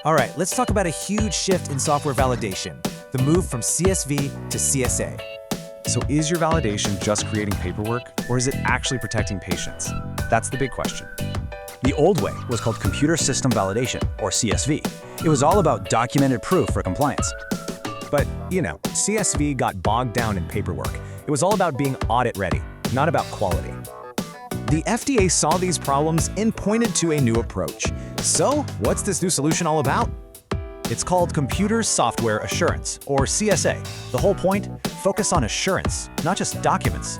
All right, let's talk about a huge shift in software validation, the move from CSV to CSA. So is your validation just creating paperwork, or is it actually protecting patients? That's the big question. The old way was called Computer System Validation, or CSV. It was all about documented proof for compliance. But, CSV got bogged down in paperwork. It was all about being audit-ready, not about quality. The FDA saw these problems and pointed to a new approach. So, what's this new solution all about? It's called Computer Software Assurance, or CSA. The whole point? Focus on assurance, not just documents.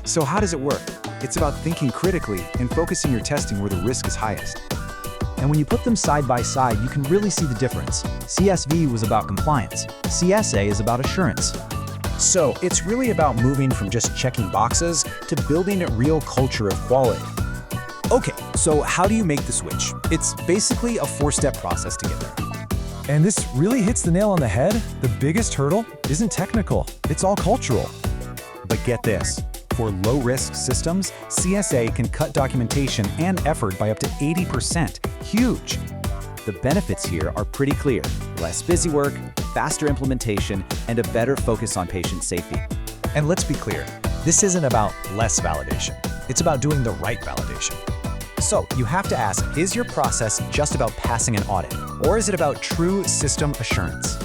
So how does it work? It's about thinking critically and focusing your testing where the risk is highest. And when you put them side by side, you can really see the difference. CSV was about compliance. CSA is about assurance. So, it's really about moving from just checking boxes to building a real culture of quality. Okay, so how do you make the switch? It's basically a 4-step process to get there. And this really hits the nail on the head. The biggest hurdle isn't technical, it's all cultural. But get this, for low-risk systems, CSA can cut documentation and effort by up to 80%. Huge! The benefits here are pretty clear. Less busy work, faster implementation, and a better focus on patient safety. And let's be clear, this isn't about less validation. It's about doing the right validation. So, you have to ask, is your process just about passing an audit? Or is it about true system assurance?